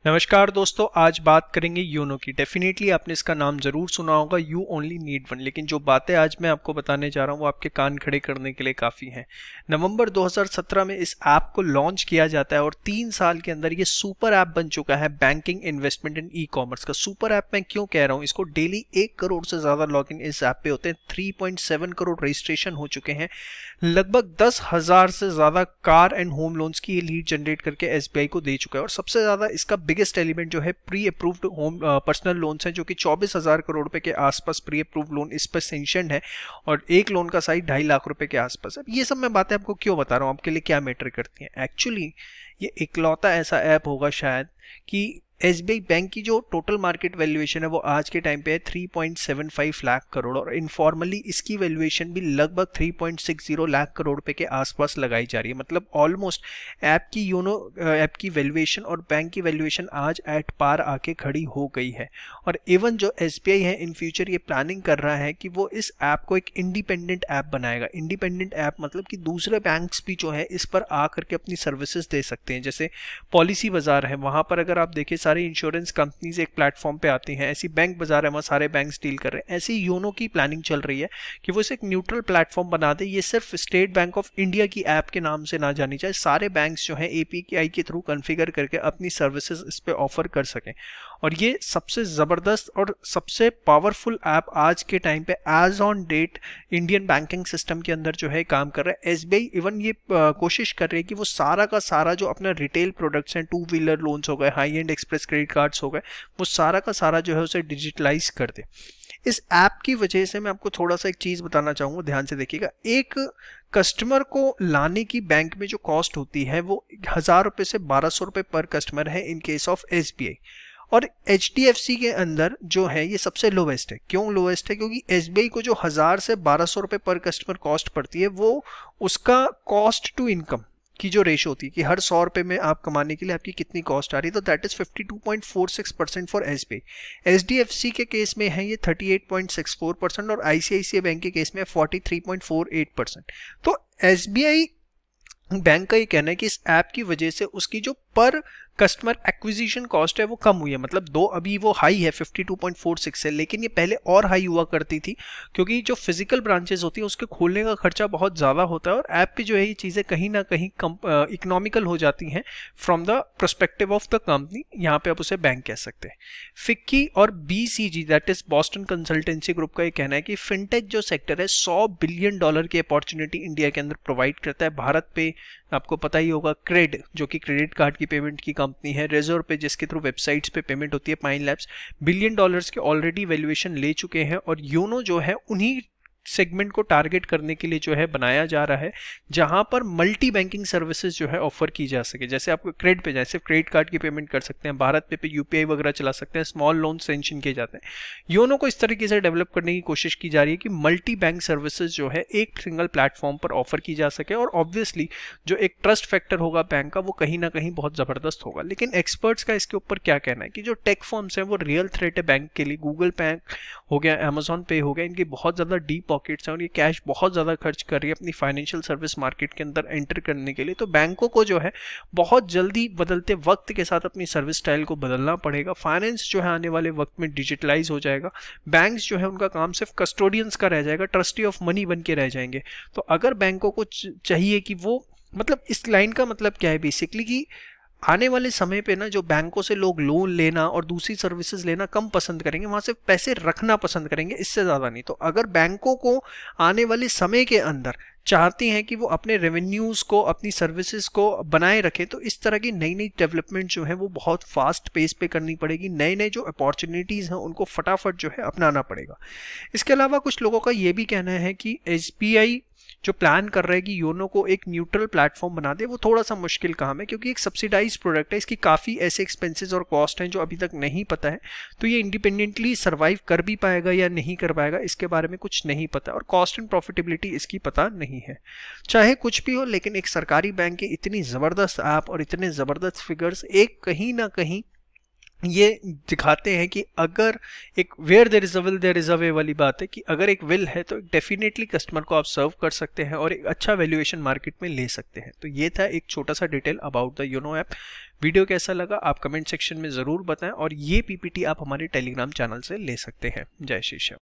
नमस्कार दोस्तों, आज बात करेंगे योनो की। डेफिनेटली आपने इसका नाम जरूर सुना होगा, यू ओनली नीड वन। लेकिन जो बातें आज मैं आपको बताने जा रहा हूँ वो आपके कान खड़े करने के लिए काफ़ी हैं। नवंबर 2017 में इस ऐप को लॉन्च किया जाता है और 3 साल के अंदर ये सुपर ऐप बन चुका है banking, investment and e commerce का। सुपर ऐप मैं क्यों कह रहा हूँ, इसको डेली 1 करोड़ से ज़्यादा लॉगिन इस ऐप पे होते हैं। 3.7 करोड़ रजिस्ट्रेशन हो चुके हैं। लगभग 10,000 से ज़्यादा कार एंड होम लोन्स की ये लीड जनरेट करके एसबीआई को दे चुका है। और सबसे ज़्यादा इसका बिगेस्ट एलिमेंट जो है pre approved home personal loans हैं, जो कि 24,000 करोड़ रुपए के आसपास प्री अप्रूव्ड लोन इस पर सेंशन है। और एक लोन का साइज 2.5 लाख रुपए के आसपास है। ये सब मैं बातें आपको क्यों बता रहा हूँ, आपके लिए क्या मैटर करती हैं। एक्चुअली ये इकलौता ऐसा ऐप होगा शायद कि एसबीआई बैंक की जो टोटल मार्केट वैल्यूएशन है वो आज के टाइम पे है 3.75 लाख करोड़, और इनफॉर्मली इसकी वैल्यूएशन भी लगभग 3.60 लाख करोड़ रुपए के आसपास लगाई जा रही है। मतलब ऑलमोस्ट ऐप की योनो ऐप की वैल्यूएशन और बैंक की वैल्यूएशन आज एट पार आके खड़ी हो गई है। और इवन जो एसबीआई है इन फ्यूचर ये प्लानिंग कर रहा है कि वो इस ऐप को एक इंडिपेंडेंट ऐप बनाएगा। इंडिपेंडेंट ऐप मतलब कि दूसरे बैंक्स भी जो है इस पर आ करके अपनी सर्विसेज दे सकते हैं। जैसे पॉलिसी बाजार है, वहां पर अगर आप देखें सारी इंश्योरेंस कंपनीज एक प्लेटफॉर्म पे आती हैं। ऐसी बैंक बाजार है, वहाँ सारे बैंक्स डील कर रहे हैं। ऐसी योनो की प्लानिंग चल रही है कि वो इसे एक न्यूट्रल प्लेटफॉर्म बना दे। ये सिर्फ स्टेट बैंक ऑफ इंडिया की ऐप के नाम से ना जानी जाए, सारे बैंक्स जो है एपीआई के थ्रू कॉन्फ़िगर करके अपनी सर्विसेज इस पे ऑफर कर सकें। और ये सबसे ज़बरदस्त और सबसे पावरफुल ऐप आज के टाइम पे as on date Indian banking system के अंदर जो है काम कर रहा है। एसबीआई इवन ये कोशिश कर रही है कि वो सारा का सारा जो अपना रिटेल प्रोडक्ट्स हैं, 2 व्हीलर लोन्स हो गए, high and express credit cards हो गए, वो सारा का सारा जो है उसे डिजिटलाइज कर दे। इस ऐप की वजह से मैं आपको थोड़ा सा एक चीज़ बताना चाहूँगा, ध्यान से देखिएगा। एक कस्टमर को लाने की बैंक में जो कॉस्ट होती है वो 1,000 रुपये से 1,200 रुपये पर कस्टमर है इन केस ऑफ एसबीआई। और एचडीएफसी के अंदर जो है ये सबसे लोवेस्ट है। क्यों लोवेस्ट है? क्योंकि एसबीआई को जो 1,000 से 1,200 रुपये पर कस्टमर कॉस्ट पड़ती है वो उसका कॉस्ट टू इनकम की जो रेशो होती है कि हर 100 रुपये में आप कमाने के लिए आपकी कितनी कॉस्ट आ रही है, तो that is 52.46% for SBI. HDFC के केस में है ये 38.64% और आईसीआईसीआई बैंक के केस में 43.48%। तो एसबीआई बैंक का ये कहना है कि इस ऐप की वजह से उसकी जो पर कस्टमर एक्विजिशन कॉस्ट है वो कम हुई है। मतलब दो अभी वो हाई है 52.46 है, लेकिन ये पहले और हाई हुआ करती थी क्योंकि जो फिजिकल ब्रांचेस होती है उसके खोलने का खर्चा बहुत ज़्यादा होता है। और ऐप पे जो है ये चीज़ें कहीं ना कहीं इकोनॉमिकल हो जाती हैं from the perspective of the company. यहाँ पे आप उसे बैंक कह सकते हैं। फिक्की और BCG that is Boston consultancy group का ये कहना है कि फिनटेक जो सेक्टर है $100 बिलियन की अपॉर्चुनिटी इंडिया के अंदर प्रोवाइड करता है। भारत पे आपको पता ही होगा क्रेड जो कि क्रेडिट कार्ड की पेमेंट की कंपनी है, रेजर पे जिसके थ्रू वेबसाइट्स पे पेमेंट होती है, पाइन लैब्स $1 बिलियन के ऑलरेडी वैल्यूएशन ले चुके हैं। और योनो जो है उन्हीं सेगमेंट को टारगेट करने के लिए जो है बनाया जा रहा है जहां पर मल्टी बैंकिंग सर्विसेज जो है ऑफर की जा सके। जैसे आपको क्रेडिट पे जैसे क्रेडिट कार्ड की पेमेंट कर सकते हैं, भारत पे यूपीआई वगैरह चला सकते हैं, स्मॉल लोन सेंशन किए जाते हैं। योनो को इस तरीके से डेवलप करने की कोशिश की जा रही है कि मल्टी बैंक सर्विसेज जो है एक सिंगल प्लेटफॉर्म पर ऑफर की जा सके। और ऑब्वियसली जो एक ट्रस्ट फैक्टर होगा बैंक का वो कहीं ना कहीं बहुत जबरदस्त होगा। लेकिन एक्सपर्ट्स का इसके ऊपर क्या कहना है कि जो टेक फर्म्स हैं वो रियल थ्रेट है बैंक के लिए। गूगल पे हो गया, अमेजॉन पे हो गया, इनकी बहुत ज़्यादा डीप पॉकेट्स हैं और ये कैश बहुत ज़्यादा खर्च कर रही है अपनी फाइनेंशियल सर्विस मार्केट के अंदर एंटर करने के लिए। तो बैंकों को जो है बहुत जल्दी बदलते वक्त के साथ अपनी सर्विस स्टाइल को बदलना पड़ेगा। फाइनेंस जो है आने वाले वक्त में डिजिटलाइज हो जाएगा। बैंक्स जो है उनका काम सिर्फ कस्टोडियंस का रह जाएगा, ट्रस्टी ऑफ मनी बन के रह जाएंगे। तो अगर बैंकों को चाहिए कि वो मतलब इस लाइन का मतलब क्या है बेसिकली कि आने वाले समय पे ना जो बैंकों से लोग लोन लेना और दूसरी सर्विसेज लेना कम पसंद करेंगे, वहां से पैसे रखना पसंद करेंगे, इससे ज़्यादा नहीं। तो अगर बैंकों को आने वाले समय के अंदर चाहती हैं कि वो अपने रेवेन्यूज़ को, अपनी सर्विसेज को बनाए रखें, तो इस तरह की नई नई डेवलपमेंट जो है वो बहुत फास्ट पेस पे करनी पड़ेगी। नए नए जो अपॉर्चुनिटीज़ हैं उनको फटाफट जो है अपनाना पड़ेगा। इसके अलावा कुछ लोगों का ये भी कहना है कि एसबीआई जो प्लान कर रहा है कि योनो को एक न्यूट्रल प्लेटफॉर्म बना दे, वो थोड़ा सा मुश्किल काम है क्योंकि एक सब्सिडाइज प्रोडक्ट है, इसकी काफ़ी ऐसे एक्सपेंसेस और कॉस्ट हैं जो अभी तक नहीं पता है। तो ये इंडिपेंडेंटली सर्वाइव कर भी पाएगा या नहीं कर पाएगा इसके बारे में कुछ नहीं पता, और कॉस्ट एंड प्रॉफिटेबिलिटी इसकी पता नहीं है। चाहे कुछ भी हो, लेकिन एक सरकारी बैंक के इतनी ज़बरदस्त ऐप और इतने ज़बरदस्त फिगर्स एक कहीं ना कहीं ये दिखाते हैं कि अगर एक where there is a will there is a way वाली बात है कि अगर एक विल है तो डेफिनेटली कस्टमर को आप सर्व कर सकते हैं और एक अच्छा वैल्यूएशन मार्केट में ले सकते हैं। तो ये था एक छोटा सा detail about the YONO app. Video कैसा लगा आप कमेंट सेक्शन में ज़रूर बताएं और ये पीपीटी आप हमारे टेलीग्राम चैनल से ले सकते हैं। जय श्री श्याम।